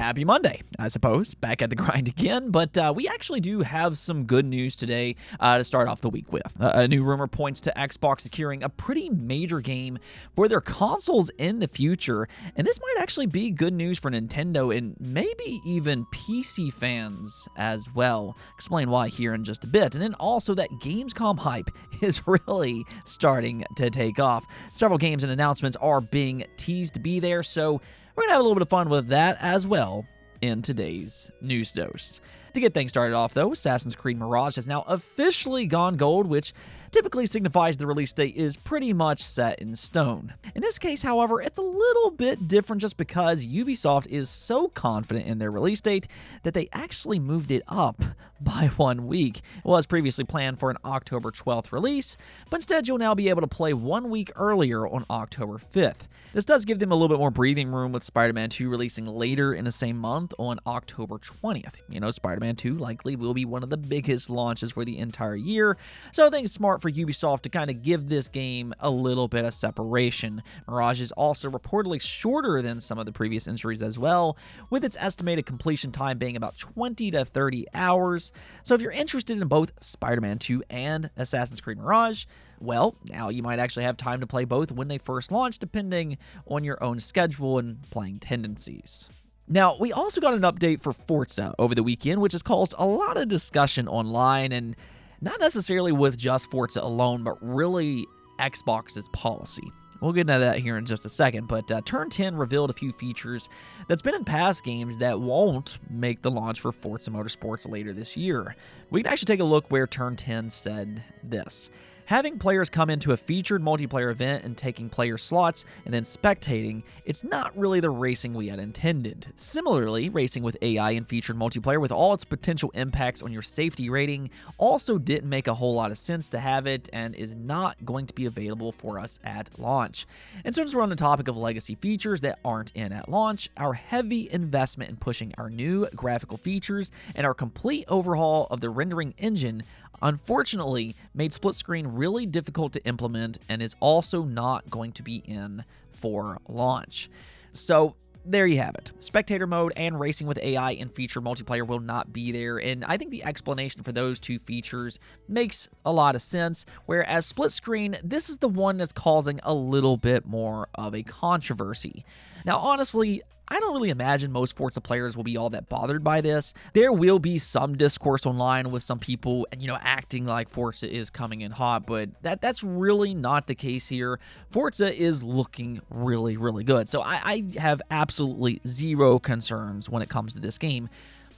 Happy Monday, I suppose. Back at the grind again, but we actually do have some good news today to start off the week with. A new rumor points to Xbox securing a pretty major game for their consoles in the future, and this might actually be good news for Nintendo and maybe even PC fans as well. Explain why here in just a bit. And then also that Gamescom hype is really starting to take off. Several games and announcements are being teased to be there, so we're going to have a little bit of fun with that as well in today's News Dose. To get things started off, though, Assassin's Creed Mirage has now officially gone gold, which typically signifies the release date is pretty much set in stone. In this case, however, it's a little bit different just because Ubisoft is so confident in their release date that they actually moved it up by 1 week. It was previously planned for an October 12th release, but instead you'll now be able to play 1 week earlier on October 5th. This does give them a little bit more breathing room with Spider-Man 2 releasing later in the same month on October 20th. You know, Spider-Man 2 likely will be one of the biggest launches for the entire year, so I think it's smart for Ubisoft to kind of give this game a little bit of separation. Mirage is also reportedly shorter than some of the previous entries as well, with its estimated completion time being about 20 to 30 hours. So if you're interested in both Spider-Man 2 and Assassin's Creed Mirage, well, now you might actually have time to play both when they first launch, depending on your own schedule and playing tendencies. Now, we also got an update for Forza over the weekend, which has caused a lot of discussion online, and not necessarily with just Forza alone, but really Xbox's policy. We'll get into that here in just a second, but Turn 10 revealed a few features that's been in past games that won't make the launch for Forza Motorsports later this year. We can actually take a look where Turn 10 said this. Having players come into a featured multiplayer event and taking player slots and then spectating, it's not really the racing we had intended. Similarly, racing with AI in featured multiplayer with all its potential impacts on your safety rating also didn't make a whole lot of sense to have it and is not going to be available for us at launch. And since we're on the topic of legacy features that aren't in at launch, our heavy investment in pushing our new graphical features and our complete overhaul of the rendering engine unfortunately made split screen really difficult to implement and is also not going to be in for launch. So there you have it. Spectator mode and racing with AI in feature multiplayer will not be there, and I think the explanation for those two features makes a lot of sense, whereas split screen, this is the one that's causing a little bit more of a controversy. Now, honestly, I don't really imagine most Forza players will be all that bothered by this. There will be some discourse online with some people, acting like Forza is coming in hot, but that's really not the case here. Forza is looking really, really good. So I have absolutely zero concerns when it comes to this game.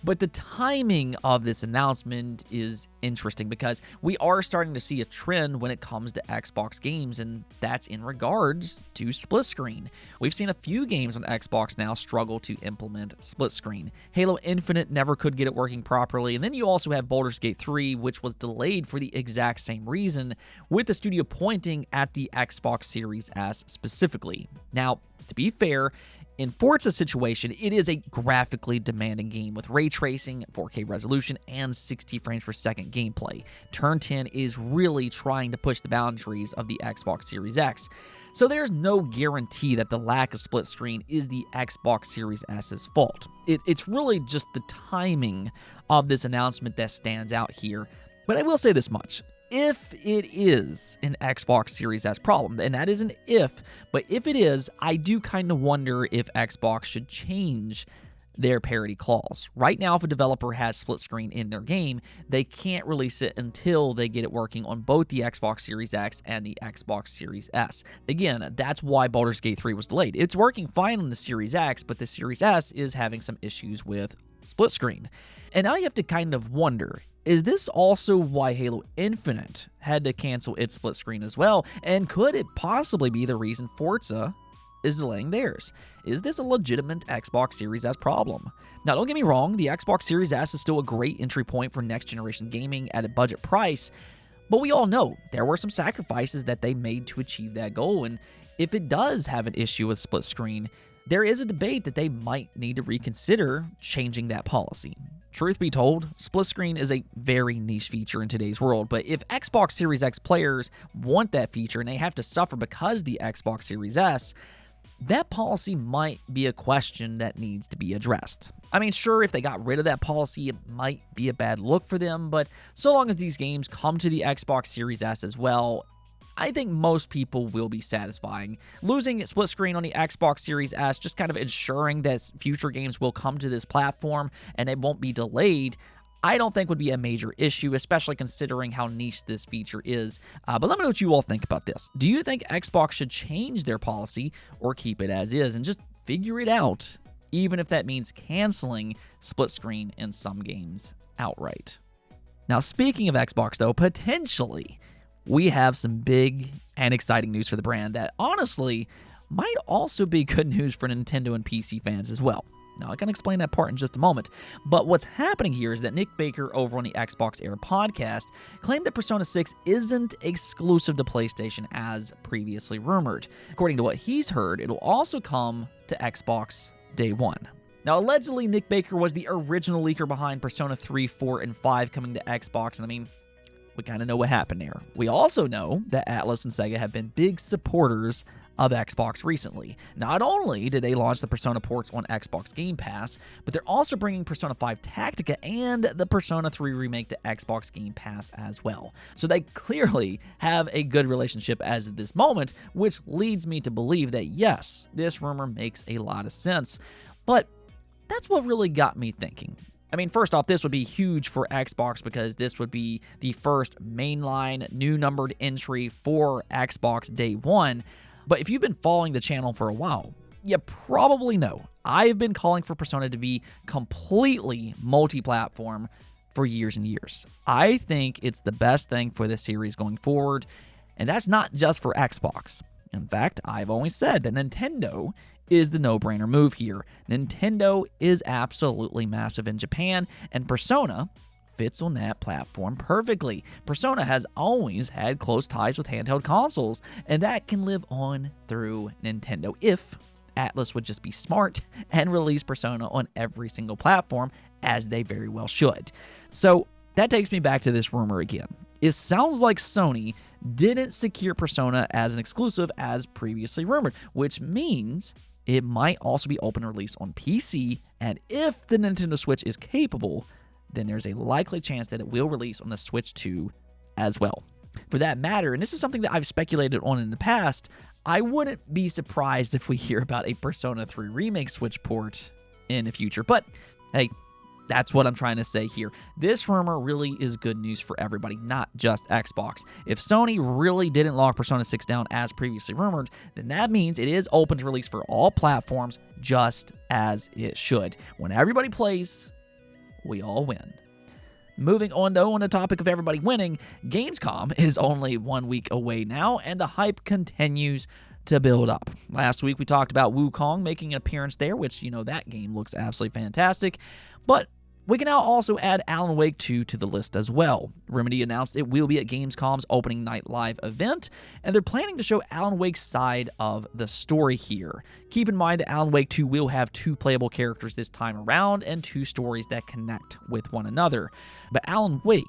But the timing of this announcement is interesting because we are starting to see a trend when it comes to Xbox games, and that's in regards to split screen. We've seen a few games on Xbox now struggle to implement split screen. Halo Infinite never could get it working properly, and then you also have Baldur's Gate 3, which was delayed for the exact same reason, with the studio pointing at the Xbox Series S specifically. Now, to be fair, in Forza's situation, it is a graphically demanding game with ray tracing, 4K resolution, and 60 frames per second gameplay. Turn 10 is really trying to push the boundaries of the Xbox Series X. So there's no guarantee that the lack of split screen is the Xbox Series S's fault. It's really just the timing of this announcement that stands out here. But I will say this much. If it is an Xbox Series S problem, and that is an if, but if it is, I do kind of wonder if Xbox should change their parity clause. Right now, if a developer has split screen in their game, they can't release it until they get it working on both the Xbox Series X and the Xbox Series S. Again, that's why Baldur's Gate 3 was delayed. It's working fine on the Series X, but the Series S is having some issues with split screen. And now you have to kind of wonder, is this also why Halo Infinite had to cancel its split screen as well? And could it possibly be the reason Forza is delaying theirs? Is this a legitimate Xbox Series S problem? Now, don't get me wrong, the Xbox Series S is still a great entry point for next-generation gaming at a budget price, but we all know there were some sacrifices that they made to achieve that goal, and if it does have an issue with split screen, there is a debate that they might need to reconsider changing that policy. Truth be told, split screen is a very niche feature in today's world, but if Xbox Series X players want that feature and they have to suffer because the Xbox Series S, that policy might be a question that needs to be addressed. I mean, sure, if they got rid of that policy, it might be a bad look for them, but so long as these games come to the Xbox Series S as well, I think most people will be satisfying. Losing split screen on the Xbox Series S, just kind of ensuring that future games will come to this platform and it won't be delayed, I don't think would be a major issue, especially considering how niche this feature is. But let me know what you all think about this. Do you think Xbox should change their policy or keep it as is and just figure it out, even if that means canceling split screen in some games outright? Now, speaking of Xbox, though, potentially we have some big and exciting news for the brand that honestly might also be good news for Nintendo and PC fans as well. Now, I can explain that part in just a moment, but what's happening here is that Nick Baker over on the Xbox Era podcast claimed that Persona 6 isn't exclusive to PlayStation as previously rumored. According to what he's heard, it'll also come to Xbox day one. Now, allegedly, Nick Baker was the original leaker behind Persona 3, 4, and 5 coming to Xbox, and I mean, we kind of know what happened there. We also know that Atlus and Sega have been big supporters of Xbox recently. Not only did they launch the Persona ports on Xbox Game Pass, but they're also bringing Persona 5 Tactica and the Persona 3 remake to Xbox Game Pass as well. So they clearly have a good relationship as of this moment, which leads me to believe that yes, this rumor makes a lot of sense. But that's what really got me thinking. I mean, first off, this would be huge for Xbox because this would be the first mainline new numbered entry for Xbox day one. But if you've been following the channel for a while, you probably know I've been calling for Persona to be completely multi-platform for years and years. I think it's the best thing for the series going forward, and that's not just for Xbox. In fact, I've always said that Nintendo is the no-brainer move here. Nintendo is absolutely massive in Japan, and Persona fits on that platform perfectly. Persona has always had close ties with handheld consoles, and that can live on through Nintendo if Atlus would just be smart and release Persona on every single platform, as they very well should. So that takes me back to this rumor again. It sounds like Sony didn't secure Persona as an exclusive as previously rumored, which means it might also be open release on PC, and if the Nintendo Switch is capable, then there's a likely chance that it will release on the Switch 2 as well. For that matter, and this is something that I've speculated on in the past, I wouldn't be surprised if we hear about a Persona 3 Remake Switch port in the future. But hey, that's what I'm trying to say here. This rumor really is good news for everybody, not just Xbox. If Sony really didn't lock Persona 6 down as previously rumored, then that means it is open to release for all platforms, just as it should. When everybody plays, we all win. Moving on, though, on the topic of everybody winning, Gamescom is only 1 week away now, and the hype continues to build up. Last week, we talked about Wukong making an appearance there, which, you know, that game looks absolutely fantastic. But we can now also add Alan Wake 2 to the list as well. Remedy announced it will be at Gamescom's opening night live event, and they're planning to show Alan Wake's side of the story here. Keep in mind that Alan Wake 2 will have 2 playable characters this time around and 2 stories that connect with one another. But Alan Wake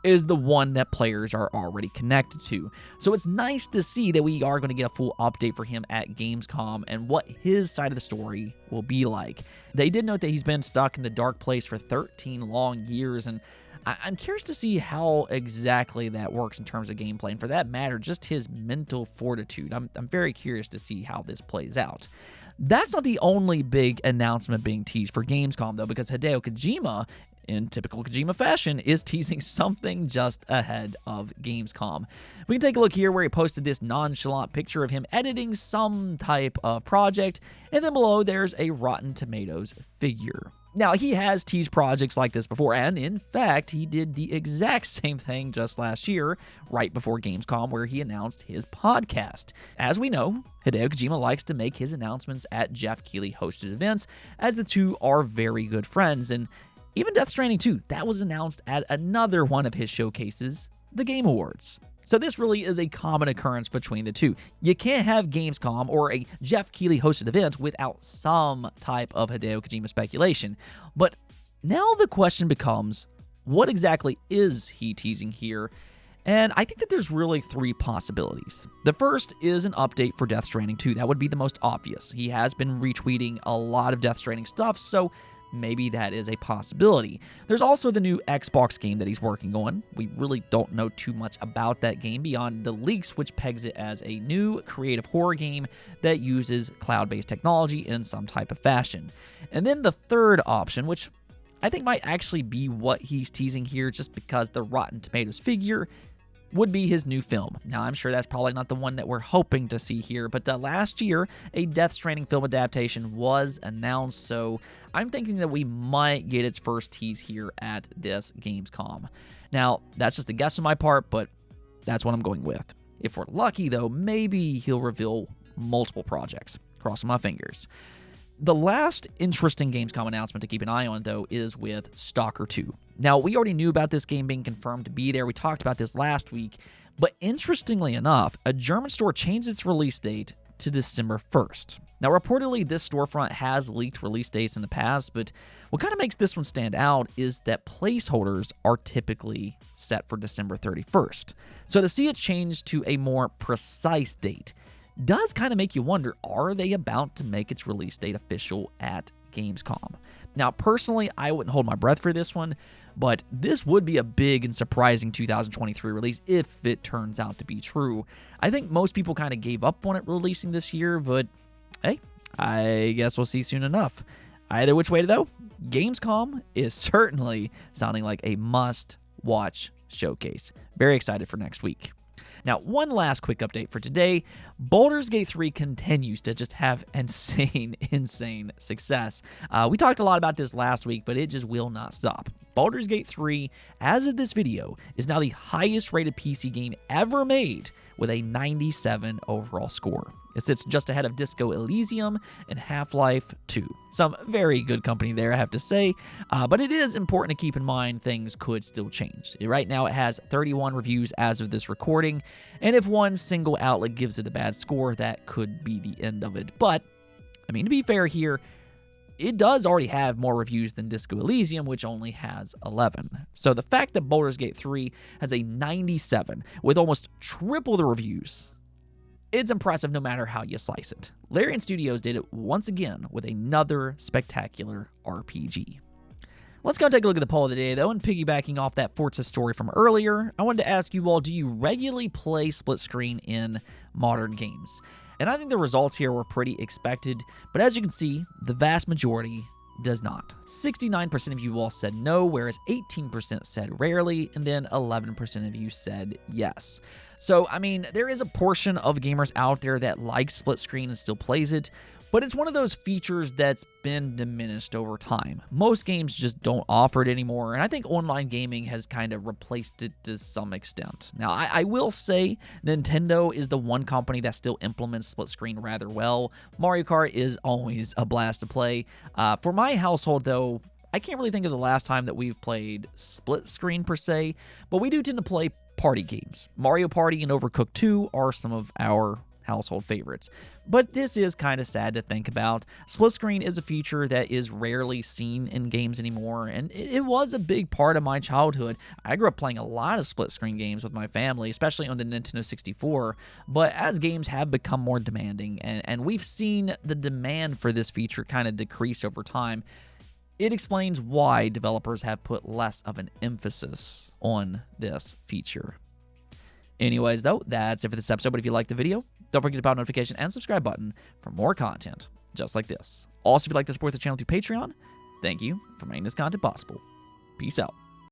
is the one that players are already connected to. So it's nice to see that we are going to get a full update for him at Gamescom and what his side of the story will be like. They did note that he's been stuck in the dark place for 13 long years, and I'm curious to see how exactly that works in terms of gameplay, and for that matter, just his mental fortitude. I'm very curious to see how this plays out. That's not the only big announcement being teased for Gamescom, though, because Hideo Kojima, in typical Kojima fashion, is teasing something just ahead of Gamescom. We can take a look here where he posted this nonchalant picture of him editing some type of project, and then below there's a Rotten Tomatoes figure. Now, he has teased projects like this before, and in fact, he did the exact same thing just last year, right before Gamescom, where he announced his podcast. As we know, Hideo Kojima likes to make his announcements at Jeff Keighley-hosted events, as the two are very good friends, and even Death Stranding 2, that was announced at another one of his showcases, the Game Awards. So this really is a common occurrence between the two. You can't have Gamescom or a Jeff Keighley-hosted event without some type of Hideo Kojima speculation. But now the question becomes, what exactly is he teasing here? And I think that there's really 3 possibilities. The first is an update for Death Stranding 2. That would be the most obvious. He has been retweeting a lot of Death Stranding stuff, so maybe that is a possibility. There's also the new Xbox game that he's working on. We really don't know too much about that game beyond the leaks, which pegs it as a new creative horror game that uses cloud-based technology in some type of fashion. And then the third option, which I think might actually be what he's teasing here just because the Rotten Tomatoes figure, would be his new film. Now, I'm sure that's probably not the one that we're hoping to see here, but last year, a Death Stranding film adaptation was announced, so I'm thinking that we might get its first tease here at this Gamescom. Now, that's just a guess on my part, but that's what I'm going with. If we're lucky, though, maybe he'll reveal multiple projects. Crossing my fingers. The last interesting Gamescom announcement to keep an eye on, though, is with Stalker 2. Now, we already knew about this game being confirmed to be there. We talked about this last week. But interestingly enough, a German store changed its release date to December 1st. Now, reportedly, this storefront has leaked release dates in the past, but what kind of makes this one stand out is that placeholders are typically set for December 31st. So to see it change to a more precise date does kind of make you wonder, are they about to make its release date official at Gamescom? Now, personally, I wouldn't hold my breath for this one, but this would be a big and surprising 2023 release if it turns out to be true. I think most people kind of gave up on it releasing this year, but hey, I guess we'll see soon enough. Either which way, though, Gamescom is certainly sounding like a must-watch showcase. Very excited for next week. Now, one last quick update for today. Baldur's Gate 3 continues to just have insane success. We talked a lot about this last week, but it just will not stop. Baldur's Gate 3, as of this video, is now the highest rated PC game ever made with a 97 overall score. It sits just ahead of Disco Elysium and Half-Life 2. Some very good company there, I have to say, but it is important to keep in mind things could still change. Right now, it has 31 reviews as of this recording, and if one single outlet gives it a bad score, that could be the end of it. But, I mean, to be fair here, it does already have more reviews than Disco Elysium, which only has 11. So the fact that Baldur's Gate 3 has a 97 with almost triple the reviews, it's impressive no matter how you slice it. Larian Studios did it once again with another spectacular RPG. Let's go take a look at the poll of the day, though, and piggybacking off that Forza story from earlier, I wanted to ask you all, do you regularly play split screen in modern games? And I think the results here were pretty expected, but as you can see, the vast majority does not. 69% of you all said no, whereas 18% said rarely, and then 11% of you said yes. So, I mean, there is a portion of gamers out there that likes split screen and still plays it, but it's one of those features that's been diminished over time. Most games just don't offer it anymore, and I think online gaming has kind of replaced it to some extent. Now, I will say Nintendo is the one company that still implements split screen rather well. Mario Kart is always a blast to play. For my household, though, I can't really think of the last time that we've played split screen per se, but we do tend to play party games. Mario Party and Overcooked 2 are some of our household favorites. But this is kind of sad to think about. Split screen is a feature that is rarely seen in games anymore, and it was a big part of my childhood. I grew up playing a lot of split screen games with my family, especially on the Nintendo 64, but as games have become more demanding, and we've seen the demand for this feature kind of decrease over time, it explains why developers have put less of an emphasis on this feature. Anyways, though, that's it for this episode, but if you liked the video, don't forget to pound the notification and subscribe button for more content just like this. Also, if you'd like to support the channel through Patreon, thank you for making this content possible. Peace out.